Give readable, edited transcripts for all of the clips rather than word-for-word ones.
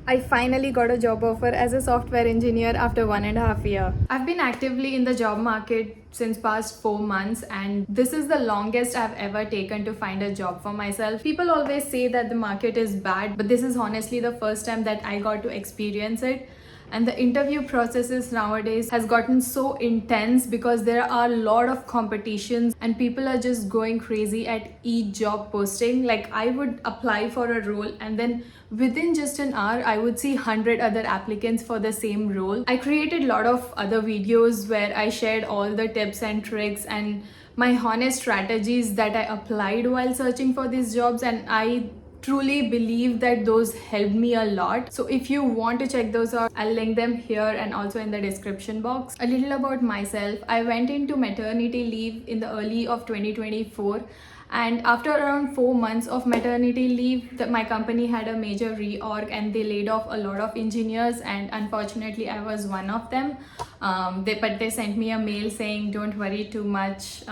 I finally got a job offer as a software engineer after 1.5 years. I've been actively in the job market since past 4 months, and this is the longest I've ever taken to find a job for myself. People always say that the market is bad, but this is honestly the first time that I got to experience it. And the interview processes nowadays has gotten so intense because there are a lot of competitions and people are just going crazy at each job posting. Like, I would apply for a role and then within just an hour I would see 100 other applicants for the same role. I created a lot of other videos where I shared all the tips and tricks and my honest strategies that I applied while searching for these jobs, and I truly believe that those helped me a lot. So if you want to check those out, I'll link them here and also in the description box. A little about myself. I went into maternity leave in the early of 2024, and after around 4 months of maternity leave, my company had a major reorg and they laid off a lot of engineers, and unfortunately I was one of them. But they sent me a mail saying don't worry too much,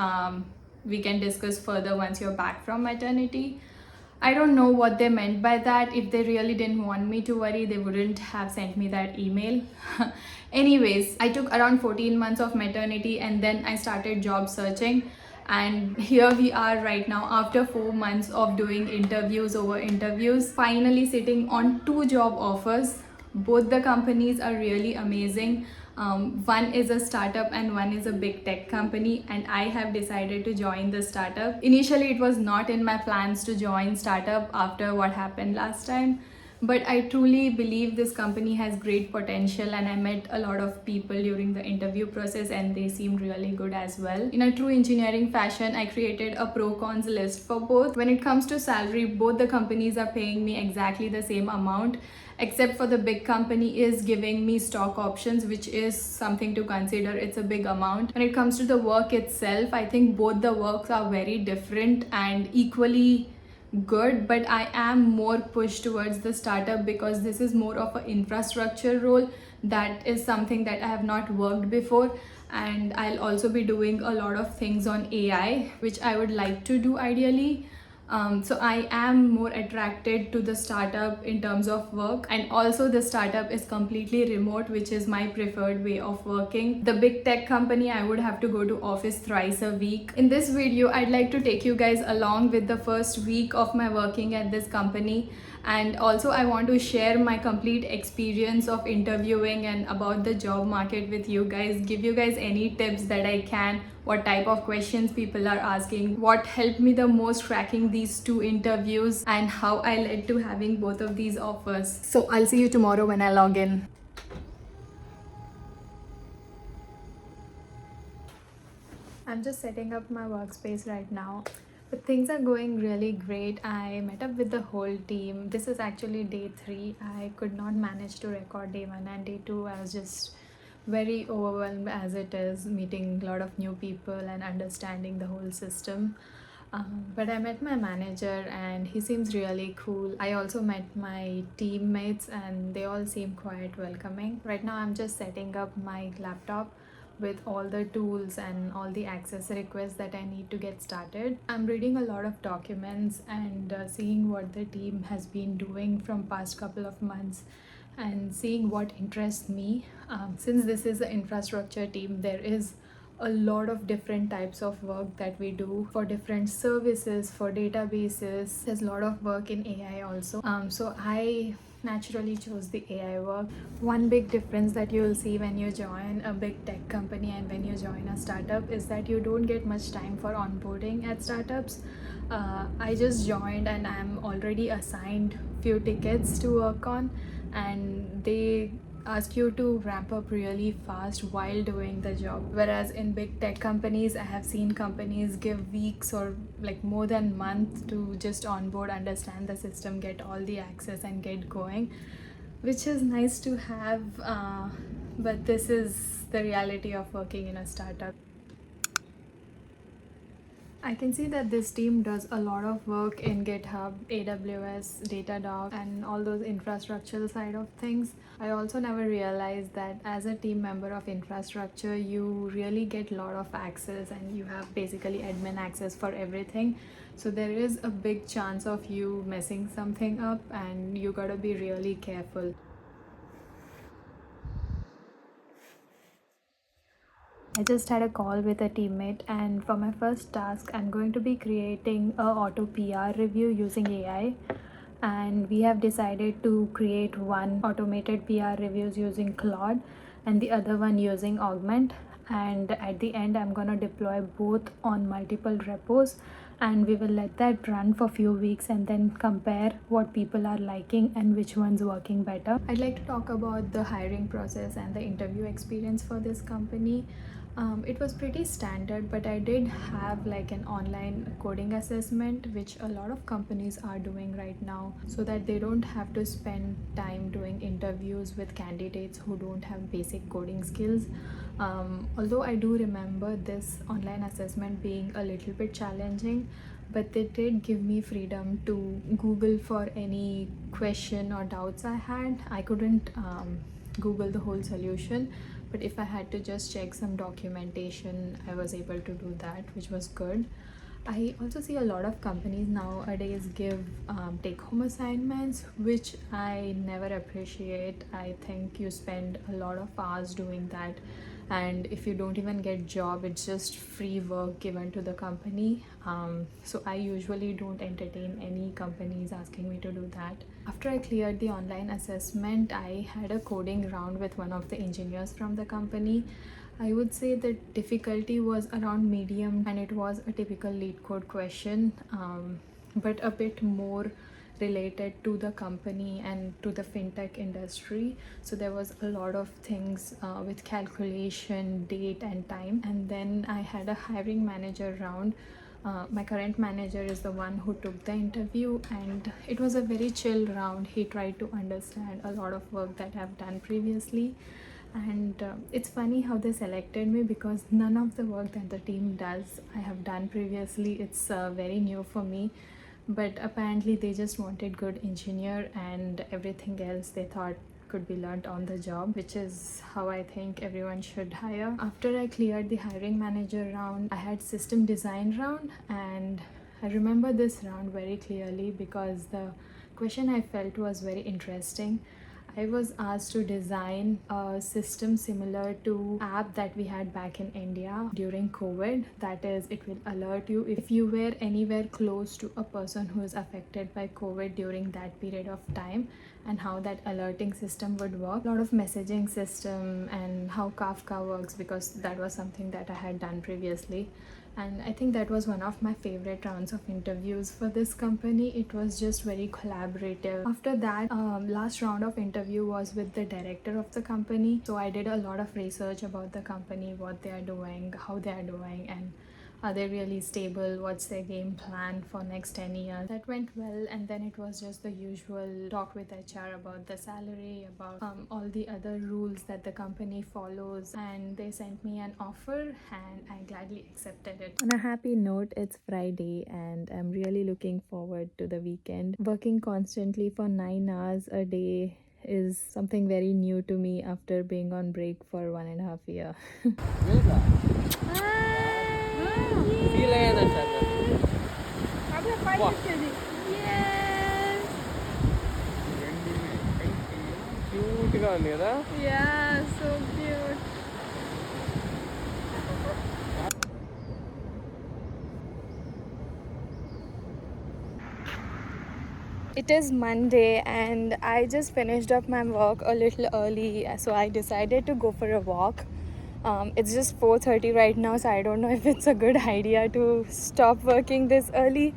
we can discuss further once you're back from maternity. I don't know what they meant by that. If they really didn't want me to worry, they wouldn't have sent me that email. Anyways, I took around 14 months of maternity and then I started job searching. And here we are right now after 4 months of doing interviews over interviews, finally sitting on two job offers. Both the companies are really amazing. One is a startup and one is a big tech company, and I have decided to join the startup. Initially, it was not in my plans to join startup after what happened last time, but I truly believe this company has great potential, and I met a lot of people during the interview process and they seemed really good as well. In a true engineering fashion, I created a pro cons list for both. When it comes to salary, both the companies are paying me exactly the same amount, except for the big company is giving me stock options, which is something to consider. It's a big amount. When it comes to the work itself, I think both the works are very different and equally good, but I am more pushed towards the startup because this is more of an infrastructure role. That is something that I have not worked before, and I'll also be doing a lot of things on AI, which I would like to do ideally. So I am more attracted to the startup in terms of work, and also the startup is completely remote, which is my preferred way of working. The big tech company, I would have to go to office thrice a week. In this video, I'd like to take you guys along with the first week of my working at this company, and also I want to share my complete experience of interviewing and about the job market with you guys, give you guys any tips that I can, what type of questions people are asking, what helped me the most cracking these two interviews, and how I led to having both of these offers. So I'll see you tomorrow when I log in. I'm just setting up my workspace right now. But things are going really great. I met up with the whole team. This is actually day 3. I could not manage to record day 1 and day 2. I was just very overwhelmed as it is, meeting a lot of new people and understanding the whole system. But I met my manager and he seems really cool. I also met my teammates and they all seem quite welcoming. Right now I'm just setting up my laptop with all the tools and all the access requests that I need to get started. I'm reading a lot of documents and seeing what the team has been doing from past couple of months and seeing what interests me. Since this is an infrastructure team, there is a lot of different types of work that we do for different services, for databases. There's a lot of work in AI also. So I naturally chose the AI work. One big difference that you'll see when you join a big tech company and when you join a startup is that you don't get much time for onboarding at startups. I just joined and I'm already assigned few tickets to work on, and they ask you to ramp up really fast while doing the job. Whereas in big tech companies, I have seen companies give weeks or like more than months to just onboard, understand the system, get all the access and get going, which is nice to have, but this is the reality of working in a startup. I can see that this team does a lot of work in GitHub, AWS, Datadog, and all those infrastructural side of things. I also never realized that as a team member of infrastructure, you really get a lot of access and you have basically admin access for everything. So there is a big chance of you messing something up and you gotta be really careful. I just had a call with a teammate, and for my first task, I'm going to be creating a auto PR review using AI. And we have decided to create one automated PR reviews using Claude and the other one using Augment. And at the end, I'm gonna deploy both on multiple repos, and we will let that run for a few weeks and then compare what people are liking and which one's working better. I'd like to talk about the hiring process and the interview experience for this company. It was pretty standard, but I did have like an online coding assessment, which a lot of companies are doing right now, so that they don't have to spend time doing interviews with candidates who don't have basic coding skills. Although I do remember this online assessment being a little bit challenging, but they did give me freedom to Google for any question or doubts I had. I couldn't Google the whole solution, but if I had to just check some documentation, I was able to do that, which was good. I also see a lot of companies nowadays give take home assignments, which I never appreciate. I think you spend a lot of hours doing that, and if you don't even get job, it's just free work given to the company. So I usually don't entertain any companies asking me to do that. After I cleared the online assessment, I had a coding round with one of the engineers from the company. I would say the difficulty was around medium, and it was a typical lead code question, but a bit more related to the company and to the fintech industry. So there was a lot of things with calculation, date, and time. And then I had a hiring manager round. My current manager is the one who took the interview, and it was a very chill round. He tried to understand a lot of work that I've done previously, and it's funny how they selected me because none of the work that the team does I have done previously. It's very new for me, but apparently they just wanted good engineer, and everything else they thought could be learned on the job, which is how I think everyone should hire. After I cleared the hiring manager round, I had system design round, and I remember this round very clearly because the question I felt was very interesting. I was asked to design a system similar to app that we had back in India during COVID. That is, it will alert you if you were anywhere close to a person who is affected by COVID during that period of time, and how that alerting system would work. A lot of messaging system and how Kafka works, because that was something that I had done previously. And I think that was one of my favorite rounds of interviews for this company. It was just very collaborative. After that, last round of interview was with the director of the company. So I did a lot of research about the company, what they are doing, how they are doing, and are they really stable, what's their game plan for next 10 years. That went well, and then it was just the usual talk with HR about the salary, about all the other rules that the company follows, and they sent me an offer and I gladly accepted it. On a happy note, it's Friday and I'm really looking forward to the weekend. Working constantly for 9 hours a day is something very new to me after being on break for 1.5 years. Feel అయ్యేదంట క్యూట్గా ఉంది కదా. Yeah, so cute. It is Monday and I just finished up my work a little early, so I decided to go for a walk. It's just 4:30 right now, so I don't know if it's a good idea to stop working this early.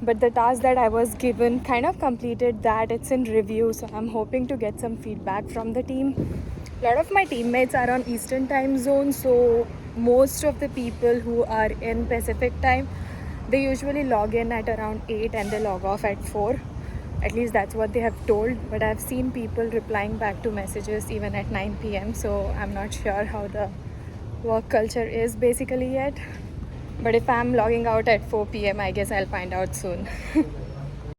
But the task that I was given kind of completed that. It's in review, so I'm hoping to get some feedback from the team. A lot of my teammates are on Eastern time zone, so most of the people who are in Pacific time, they usually log in at around 8 and they log off at 4. At least that's what they have told, but I've seen people replying back to messages even at 9 p.m, so I'm not sure how the work culture is basically yet. But if I'm logging out at 4 p.m., I guess I'll find out soon.